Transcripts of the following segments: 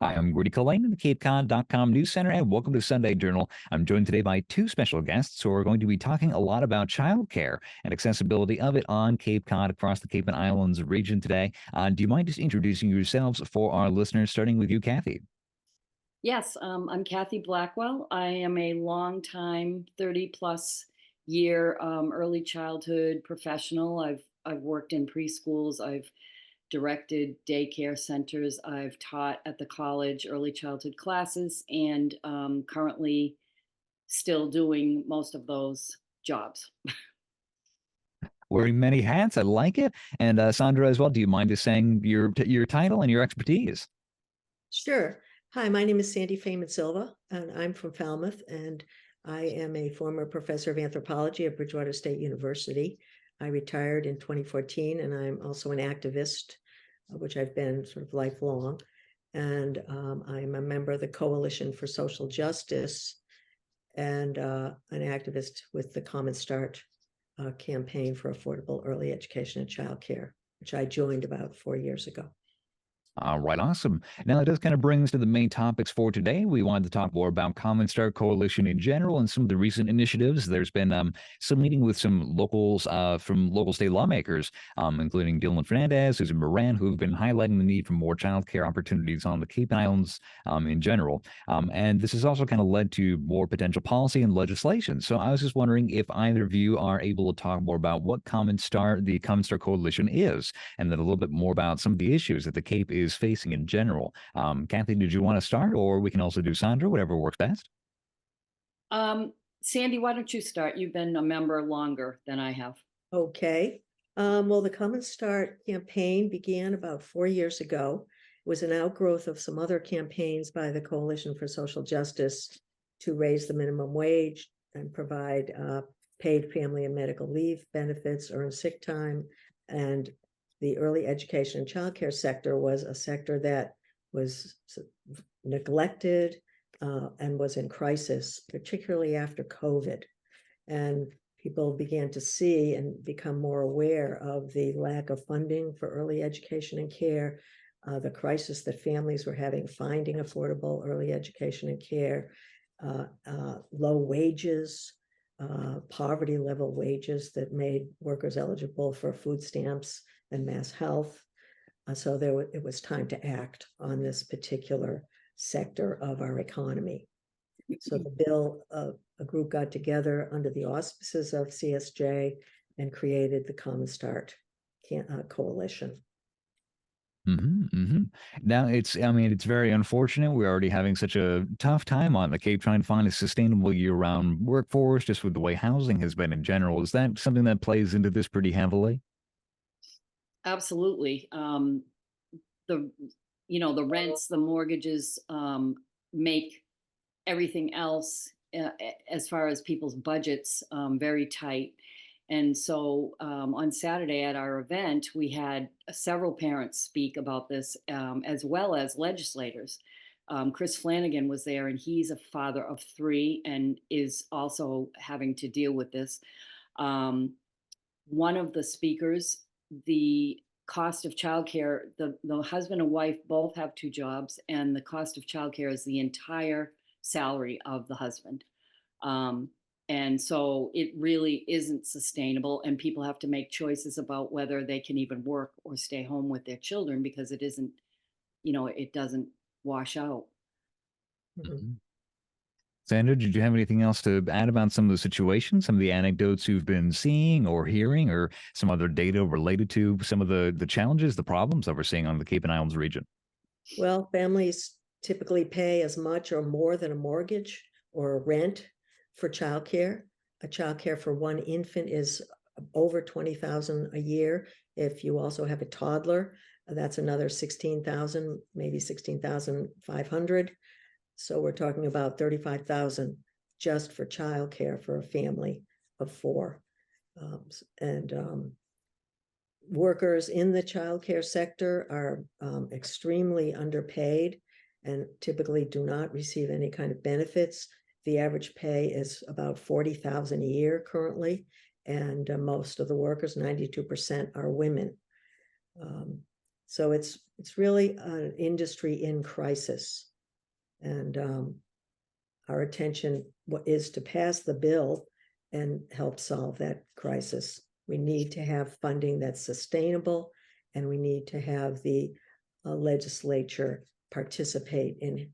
Hi, I'm Rudy Cullen in the CapeCod.com News Center, and welcome to Sunday Journal. I'm joined today by two special guests who are going to be talking a lot about childcare and accessibility of it on Cape Cod across the Cape and Islands region today. Do you mind just introducing yourselves for our listeners, starting with you, Kathy? Yes, I'm Kathy Blackwell. I am a longtime 30 plus year early childhood professional. I've worked in preschools. I've directed daycare centers. I've taught at the college early childhood classes, and currently still doing most of those jobs. Wearing many hats, I like it. And Sandra as well, do you mind just saying your title and your expertise? Sure. Hi, my name is Sandy Faiman-Silva, and I'm from Falmouth, and I am a former professor of anthropology at Bridgewater State University. I retired in 2014, and I'm also an activist, which I've been sort of lifelong. And I'm a member of the Coalition for Social Justice and an activist with the Common Start campaign for affordable early education and childcare, which I joined about 4 years ago. All right, awesome. Now, that does kind of bring us to the main topics for today. We wanted to talk more about Common Start Coalition in general and some of the recent initiatives. There's been some meeting with some locals from local state lawmakers, including Dylan Fernandez, Susan Moran, who've been highlighting the need for more childcare opportunities on the Cape Islands in general. And this has also kind of led to more potential policy and legislation. So I was just wondering if either of you are able to talk more about what the Common Start Coalition is, and then a little bit more about some of the issues that the Cape is facing in general. Kathy, did you want to start, or we can also do Sandra, whatever works best? Um, Sandy, why don't you start? You've been a member longer than I have. Okay. Well, the Common Start campaign began about 4 years ago. It was an outgrowth of some other campaigns by the Coalition for Social Justice to raise the minimum wage and provide paid family and medical leave benefits, earn sick time. And the early education and childcare sector was a sector that was neglected and was in crisis, particularly after COVID. And people began to see and become more aware of the lack of funding for early education and care, the crisis that families were having finding affordable early education and care, low wages, poverty level wages that made workers eligible for food stamps and mass health. So it was time to act on this particular sector of our economy. So the bill, a group got together under the auspices of CSJ and created the Common Start Coalition. Now, I mean, it's very unfortunate. We're already having such a tough time on the Cape trying to find a sustainable year-round workforce, just with the way housing has been in general. Is that something that plays into this pretty heavily? Absolutely. The the rents, the mortgages make everything else as far as people's budgets very tight. And so on Saturday at our event, we had several parents speak about this, as well as legislators. Chris Flanagan was there, and he's a father of three and is also having to deal with this. Um, One of the speakers, the cost of childcare, the husband and wife both have two jobs, and the cost of childcare is the entire salary of the husband. Um, and so it really isn't sustainable, and people have to make choices about whether they can even work or stay home with their children because it isn't, it doesn't wash out. Mhm. Mhm. Sandra, did you have anything else to add about some of the situations, some of the anecdotes you've been seeing or hearing, or some other data related to some of the challenges, the problems that we're seeing on the Cape and Islands region? Well, families typically pay as much or more than a mortgage or a rent for childcare. A childcare for one infant is over 20,000 a year. If you also have a toddler, that's another 16,000, maybe 16,500. So we're talking about 35,000 just for childcare for a family of four. And Workers in the childcare sector are extremely underpaid and typically do not receive any kind of benefits. The average pay is about 40,000 a year currently, and most of the workers, 92%, are women. Um, So it's really an industry in crisis. And our attention is to pass the bill and help solve that crisis. We need to have funding that's sustainable, and we need to have the legislature participate in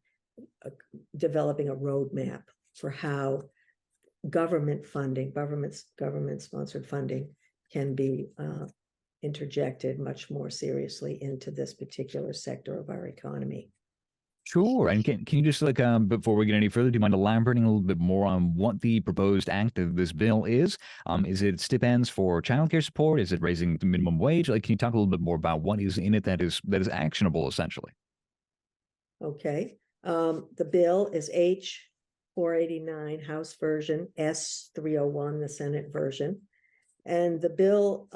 developing a roadmap for how government funding, government-sponsored funding can be interjected much more seriously into this particular sector of our economy. Sure. And can you just before we get any further, do you mind elaborating a little bit more on what the proposed act of this bill is? Is it stipends for childcare support? Is it raising the minimum wage? Like, can you talk a little bit more about what is in it that is actionable, essentially? Okay. The bill is H 489, House version, S 301, the Senate version. And the bill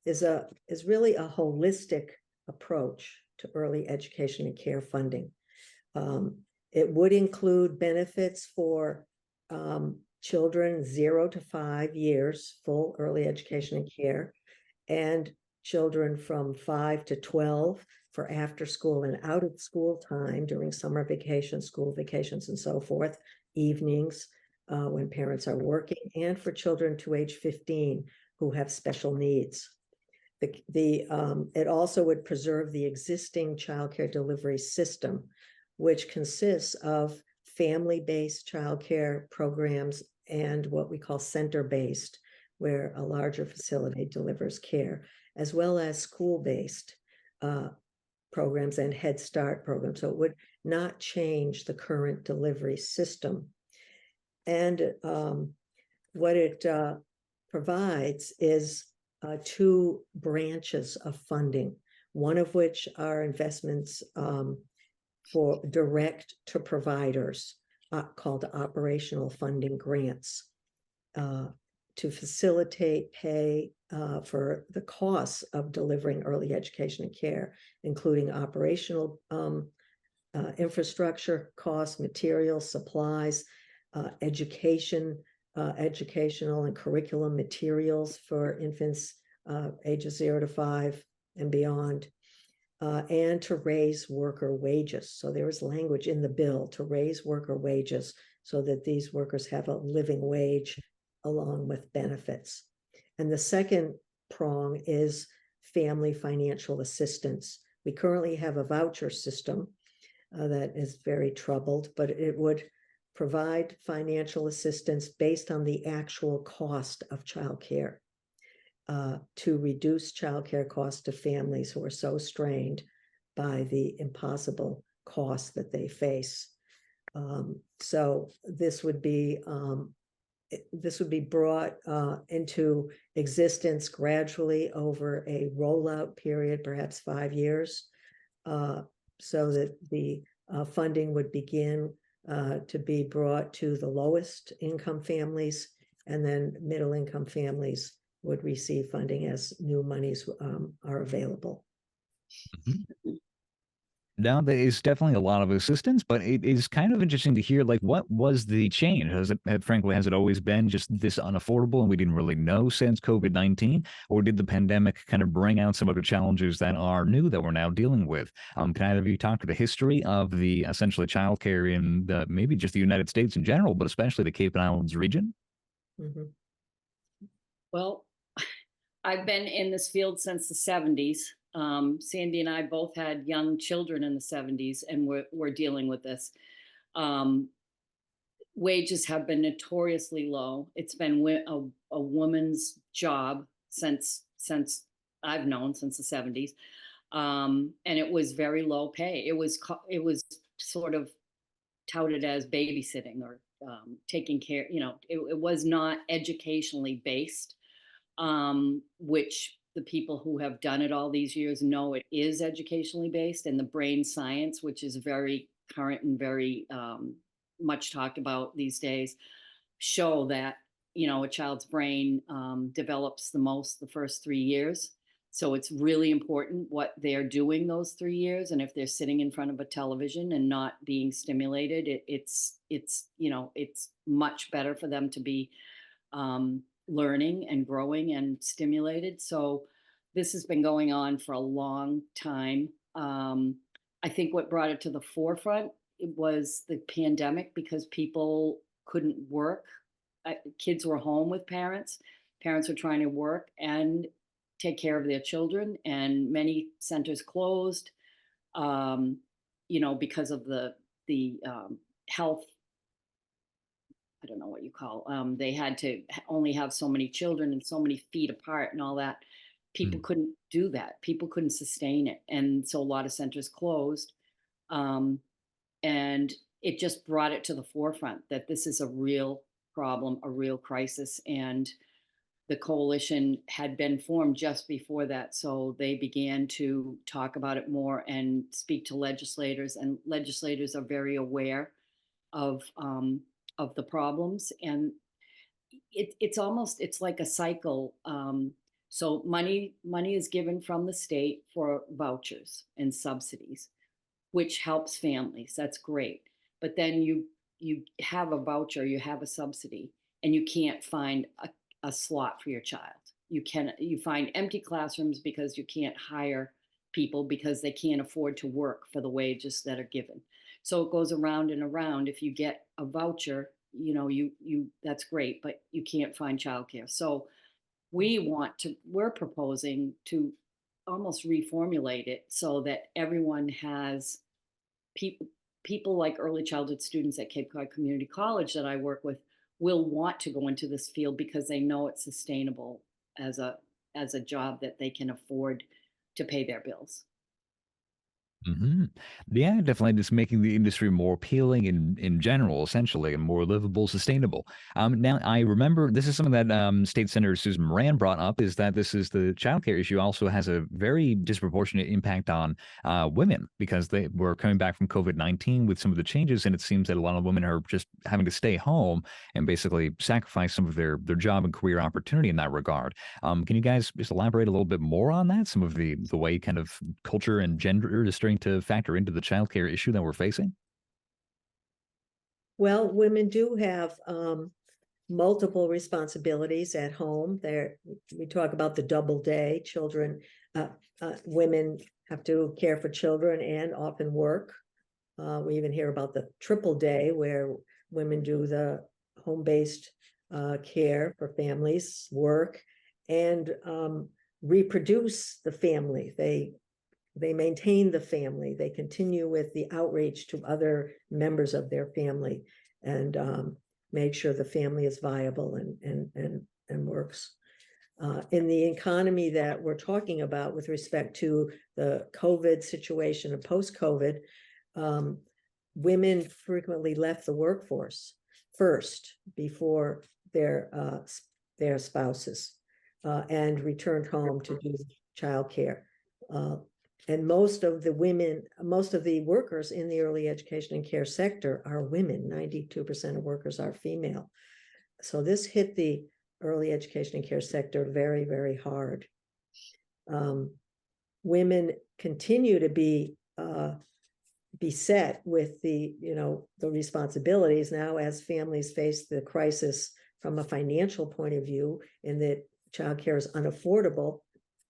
is really a holistic approach to early education and care funding. It would include benefits for children 0 to 5 years, full early education and care, and children from 5 to 12 for after school and out of school time during summer vacations, school vacations, and so forth, evenings when parents are working, and for children to age 15 who have special needs. It also would preserve the existing childcare delivery system, which consists of family-based childcare programs and what we call center-based, where a larger facility delivers care, as well as school-based programs and Head Start programs. So it would not change the current delivery system. And what it provides is 2 branches of funding, one of which are investments for direct to providers called operational funding grants to facilitate pay for the costs of delivering early education and care, including operational infrastructure costs, materials, supplies, educational and curriculum materials for infants ages 0 to 5 and beyond, and to raise worker wages. So there is language in the bill to raise worker wages so that these workers have a living wage along with benefits. And the second prong is family financial assistance. We currently have a voucher system that is very troubled, but it would provide financial assistance based on the actual cost of childcare to reduce childcare costs to families who are so strained by the impossible costs that they face. So this would be brought into existence gradually over a rollout period, perhaps 5 years, so that the funding would begin to be brought to the lowest income families, and then middle income families would receive funding as new monies are available. Mm-hmm. Now, there is definitely a lot of assistance, but it is kind of interesting to hear, like, what was the change? Frankly, has it always been just this unaffordable and we didn't really know since COVID-19? Or did the pandemic kind of bring out some other challenges that are new that we're now dealing with? Can either of you talk to the history of the essentially childcare in maybe just the United States in general, but especially the Cape and Islands region? Mm-hmm. Well, I've been in this field since the 70s. Sandy and I both had young children in the 70s, and we're dealing with this. Wages have been notoriously low. It's been a woman's job since I've known, since the 70s. And it was very low pay. It was sort of touted as babysitting or taking care, it was not educationally based, which the people who have done it all these years know it is educationally based. And the brain science, which is very current and very much talked about these days, show that, a child's brain develops the most the first 3 years. So it's really important what they're doing those 3 years. And if they're sitting in front of a television and not being stimulated, it's much better for them to be learning and growing and stimulated. So this has been going on for a long time. I think what brought it to the forefront it was the pandemic because people couldn't work. Kids were home with parents. Parents were trying to work and take care of their children, and many centers closed. Um, because of the health. I don't know what you call. They had to only have so many children and so many feet apart and all that. People Mm. couldn't do that. People couldn't sustain it, and so a lot of centers closed. Um, and it just brought it to the forefront that this is a real problem, a real crisis, and the coalition had been formed just before that, so they began to talk about it more and speak to legislators, and legislators are very aware of um, of the problems, and it's like a cycle. So money is given from the state for vouchers and subsidies, which helps families. That's great. But then you have a voucher, you have a subsidy, and you can't find a slot for your child. You find empty classrooms because you can't hire people because they can't afford to work for the wages that are given. So it goes around and around. If you get a voucher, you that's great, but you can't find childcare. So we're proposing to almost reformulate it so that everyone has people people like early childhood students at Cape Cod Community College that I work with will want to go into this field because they know it's sustainable as a job that they can afford to pay their bills. Hmm. Yeah, definitely just making the industry more appealing in general, essentially, and more livable, sustainable. Now, I remember this is something that State Senator Susan Moran brought up is that this is the childcare issue also has a very disproportionate impact on women because they were coming back from COVID-19 with some of the changes, and it seems that a lot of women are just having to stay home and basically sacrifice some of their job and career opportunity in that regard. Can you guys just elaborate a little bit more on that? Some of the way kind of culture and gender is starting to factor into the childcare issue that we're facing? Well, women do have multiple responsibilities at home. We talk about the double day. Women have to care for children and often work. We even hear about the triple day where women do the home-based care for families, work, and reproduce the family. They maintain the family. They continue with the outreach to other members of their family and make sure the family is viable and works. In the economy that we're talking about with respect to the COVID situation and post-COVID, women frequently left the workforce first before their spouses and returned home to do childcare. And most of the workers in the early education and care sector are women. 92% of workers are female. So this hit the early education and care sector very, very hard. Women continue to be beset with the responsibilities now as families face the crisis from a financial point of view, in that childcare is unaffordable.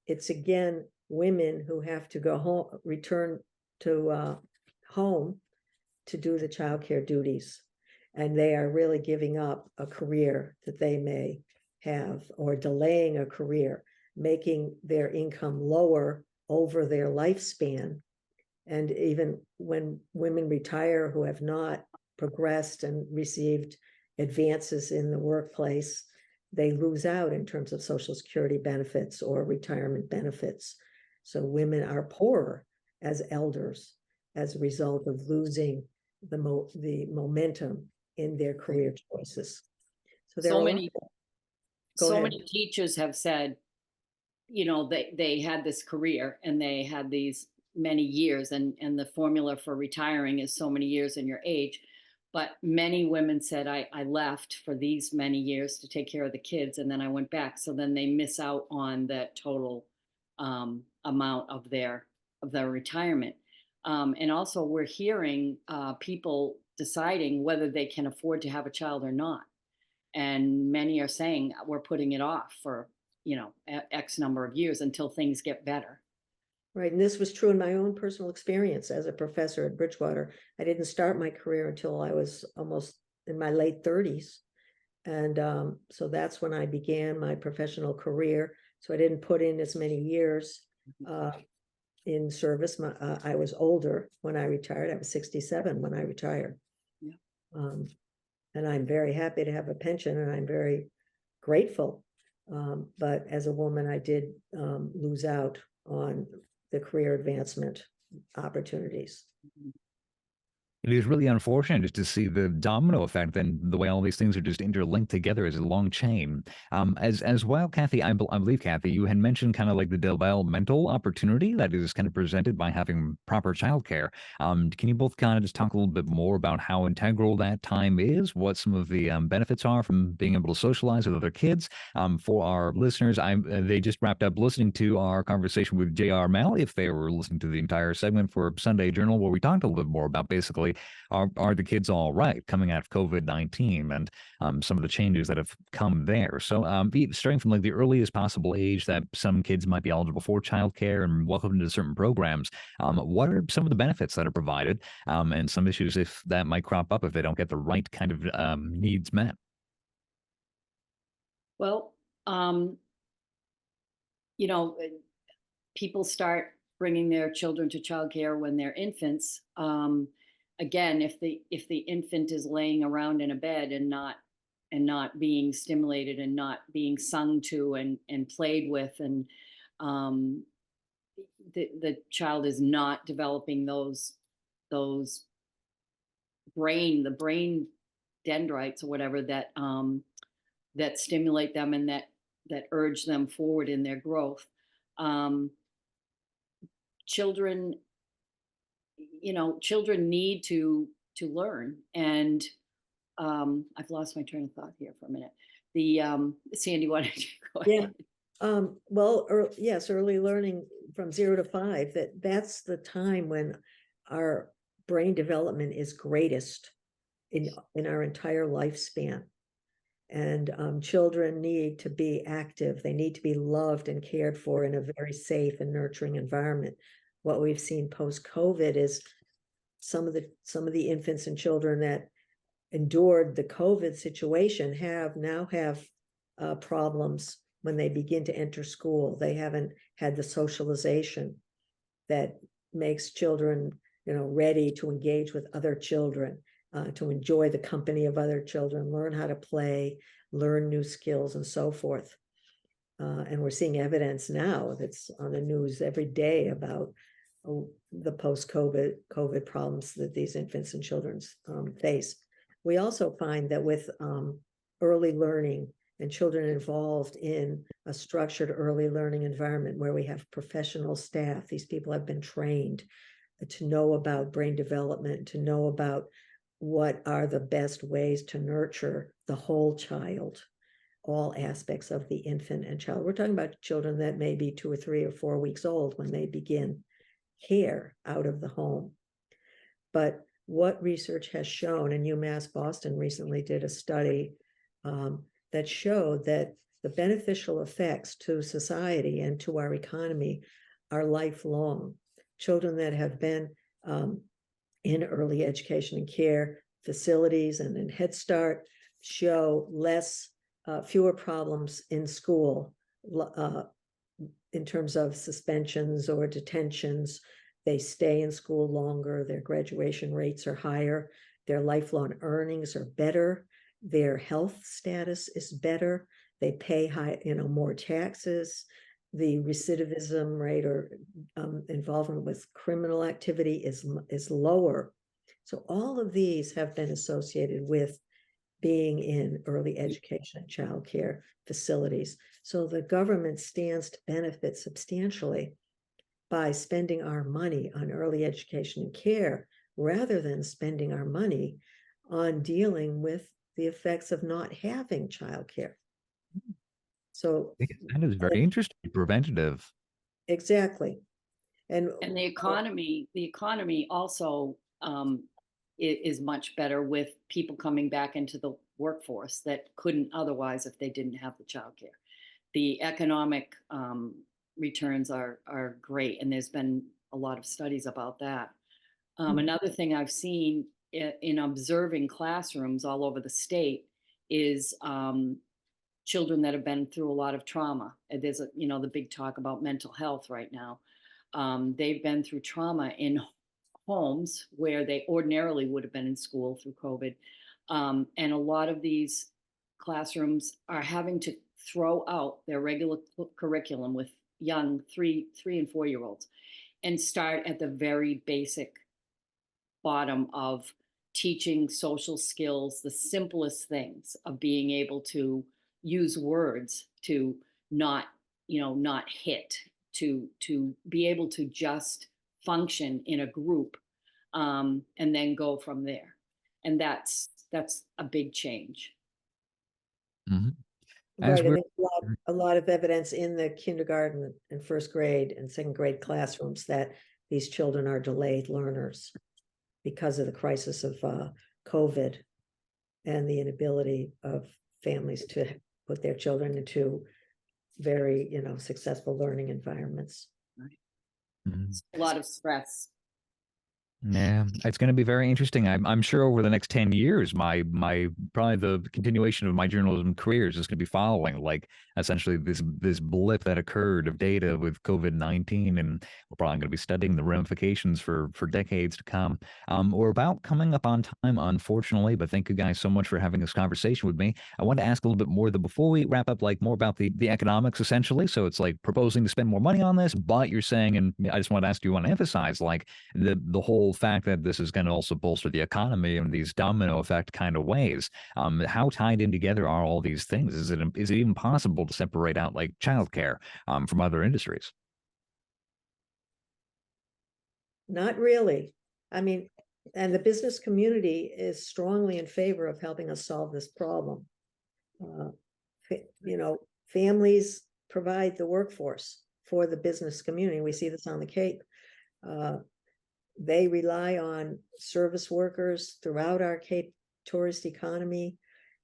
It's again women who have to go home, return to home to do the childcare duties, and they are really giving up a career that they may have, or delaying a career, making their income lower over their lifespan. And even when women retire who have not progressed and received advances in the workplace, they lose out in terms of Social Security benefits or retirement benefits. So women are poorer as elders as a result of losing the momentum in their career choices. So there So are many, Go so ahead. many teachers have said, they had this career and they had these many years, and the formula for retiring is so many years in your age. But many women said, I left for these many years to take care of the kids, and then I went back. So then they miss out on that total amount of their retirement. And also we're hearing people deciding whether they can afford to have a child or not. And many are saying we're putting it off for X number of years until things get better. Right, and this was true in my own personal experience as a professor at Bridgewater. I didn't start my career until I was almost in my late 30s. And so that's when I began my professional career. So I didn't put in as many years in service. I was older when I retired. I was 67 when I retired. Yeah. And I'm very happy to have a pension, and I'm very grateful. But as a woman, I did lose out on the career advancement opportunities. It is really unfortunate just to see the domino effect and the way all these things are just interlinked together as a long chain. As well, Kathy, I believe, Kathy, you had mentioned kind of like the developmental opportunity that is kind of presented by having proper childcare. Can you both kind of just talk a little bit more about how integral that time is, what some of the benefits are from being able to socialize with other kids? For our listeners, they just wrapped up listening to our conversation with J.R. Mel, if they were listening to the entire segment for Sunday Journal, where we talked a little bit more about basically are the kids all right coming out of COVID-19 and some of the changes that have come there. So starting from like the earliest possible age that some kids might be eligible for childcare and welcome into certain programs, what are some of the benefits that are provided and some issues if that might crop up if they don't get the right kind of needs met? Well, people start bringing their children to childcare when they're infants. Again, if the infant is laying around in a bed and not being stimulated and not being sung to and played with, and the child is not developing the brain dendrites or whatever that stimulate them and that urge them forward in their growth. Children need to learn, and I've lost my train of thought here for a minute. Sandy, why don't you go ahead? Well, yes, early learning from 0 to 5, that's the time when our brain development is greatest in our entire lifespan. And children need to be active. They need to be loved and cared for in a very safe and nurturing environment. What we've seen post-COVID is some of the infants and children that endured the COVID situation now have problems when they begin to enter school. They haven't had the socialization that makes children, ready to engage with other children, to enjoy the company of other children, learn how to play, learn new skills, and so forth. And we're seeing evidence now that's on the news every day about the post-COVID problems that these infants and children face. We also find that with early learning and children involved in a structured early learning environment where we have professional staff, these people have been trained to know about brain development, to know about what are the best ways to nurture the whole child, all aspects of the infant and child. We're talking about children that may be 2 or 3 or 4 weeks old when they begin care out of the home. But what research has shown, and UMass Boston recently did a study that showed that the beneficial effects to society and to our economy are lifelong. Children that have been in early education and care facilities and in Head Start show fewer problems in school in terms of suspensions or detentions. They stay in school longer, their graduation rates are higher, their lifelong earnings are better, their health status is better, they pay more taxes, the recidivism rate or involvement with criminal activity is lower. So all of these have been associated with being in early education and childcare facilities. So the government stands to benefit substantially by spending our money on early education and care rather than spending our money on dealing with the effects of not having childcare. So That is very interesting, preventative. Exactly. And the economy also is much better with people coming back into the workforce that couldn't otherwise if they didn't have the childcare. the economic returns are great, and there's been a lot of studies about that. Another thing I've seen in observing classrooms all over the state is children that have been through a lot of trauma. And there's the big talk about mental health right now. They've been through trauma in homes where they ordinarily would have been in school through COVID. And a lot of these classrooms are having to throw out their regular curriculum with young 3 and 4 year olds and start at the very basic bottom of teaching social skills, the simplest things of being able to use words to not hit, to be able to just function in a group, and then go from there. And that's a big change. Mhm. As Right, and we're there's a lot of evidence in the kindergarten and first grade and second grade classrooms that these children are delayed learners because of the crisis of COVID and the inability of families to put their children into very, successful learning environments. Mhm. A lot of stress. Yeah, it's going to be very interesting. I'm sure over the next 10 years, my probably the continuation of my journalism career is just going to be following, like, essentially this blip that occurred of data with COVID-19, and we're probably going to be studying the ramifications for decades to come. We're about coming up on time, unfortunately, but thank you guys so much for having this conversation with me. I want to ask a little bit more, though, before we wrap up, like, more about the economics, essentially. So it's like proposing to spend more money on this, but you're saying, and I just want to ask, do you want to emphasize, like, the whole fact that this is going to also bolster the economy in these domino effect kind of ways. How tied in together are all these things? Is it even possible to separate out, like, childcare from other industries? Not really. I mean, and the business community is strongly in favor of helping us solve this problem. Families provide the workforce for the business community. We see this on the Cape. They rely on service workers throughout our Cape tourist economy.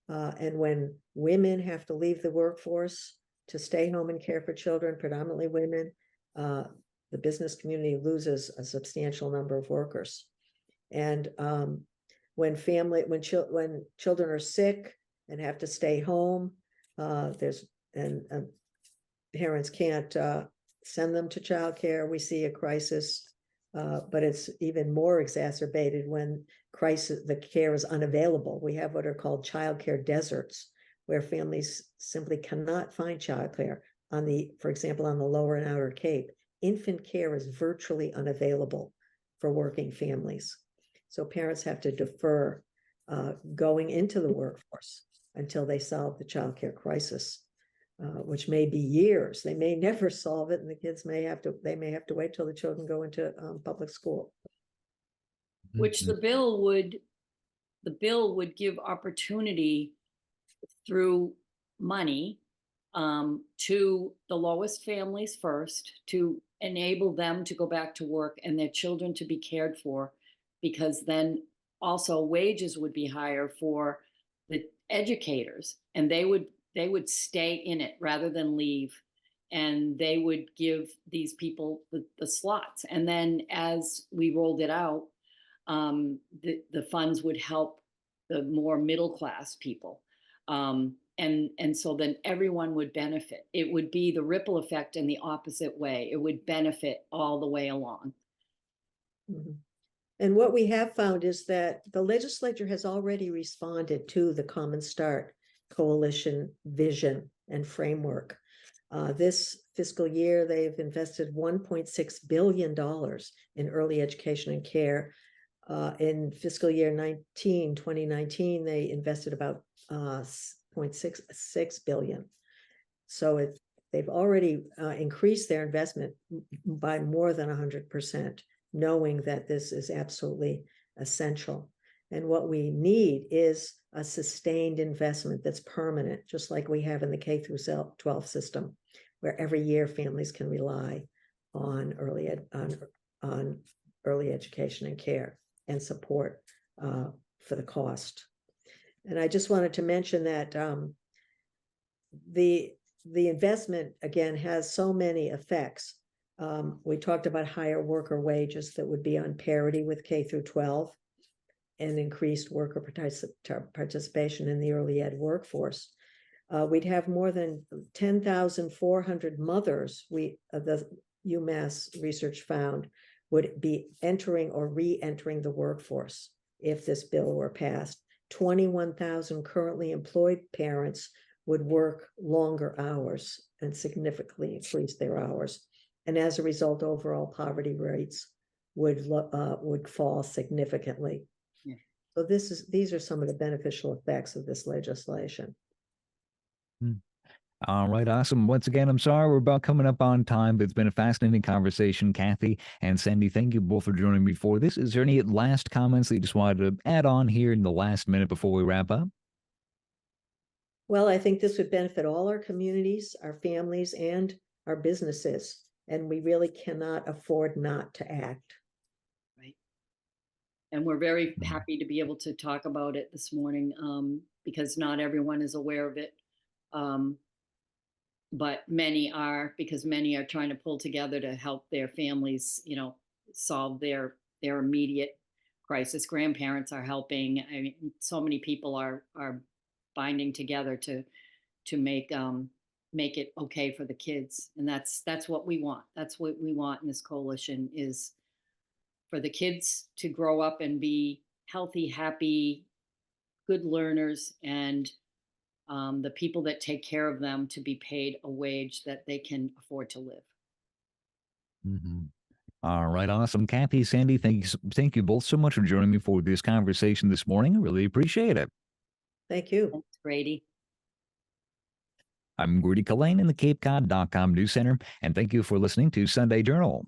And when women have to leave the workforce to stay home and care for children, predominantly women, the business community loses a substantial number of workers. And when children are sick and have to stay home, parents can't send them to childcare. We see a crisis. But it's even more exacerbated when the care is unavailable. We have what are called childcare deserts, where families simply cannot find childcare. For example, on the Lower and Outer Cape, infant care is virtually unavailable for working families. So parents have to defer going into the workforce until they solve the childcare crisis. Which may be years. They may never solve it, and the kids may have to wait till the children go into public school. Which the bill would give opportunity through money to the lowest families first, to enable them to go back to work and their children to be cared for, because then also wages would be higher for the educators, and they would stay in it rather than leave, and they would give these people the slots. And then as we rolled it out, the funds would help the more middle class people. And so then everyone would benefit. It would be the ripple effect in the opposite way. It would benefit all the way along. Mm-hmm. And what we have found is that the legislature has already responded to the Common Start Coalition vision and framework. This fiscal year, they've invested $1.6 billion in early education and care. In fiscal year 2019, they invested about $0.66 billion. So they've already increased their investment by more than 100%, knowing that this is absolutely essential. And what we need is a sustained investment that's permanent, just like we have in the K through 12 system, where every year families can rely on early education and care and support for the cost. And I just wanted to mention that the the investment, again, has so many effects. We talked about higher worker wages that would be on parity with K through 12 and increased worker participation in the early ed workforce. We'd have more than 10,400 mothers, the UMass research found, would be entering or re-entering the workforce if this bill were passed. 21,000 currently employed parents would work longer hours and significantly increase their hours. And as a result, overall poverty rates would fall significantly. Yeah. So these are some of the beneficial effects of this legislation. All right, awesome. Once again, I'm sorry we're about coming up on time, but it's been a fascinating conversation. Kathy and Sandy, thank you both for joining me for this. Is there any last comments that you just wanted to add on here in the last minute before we wrap up? Well, I think this would benefit all our communities, our families, and our businesses, and we really cannot afford not to act. Right. And we're very happy to be able to talk about it this morning, because not everyone is aware of it. But many are, because many are trying to pull together to help their families, solve their immediate crisis. Grandparents are helping. I mean, so many people are binding together to make it okay for the kids, and that's what we want. That's what we want in this coalition, is for the kids to grow up and be healthy, happy, good learners, and the people that take care of them to be paid a wage that they can afford to live. All right, awesome. Kathy, Sandy, thank you both so much for joining me for this conversation this morning. I really appreciate it. Thank you. Thanks, Grady. I'm Grady Collane in the CapeCod.com News Center, and thank you for listening to Sunday Journal.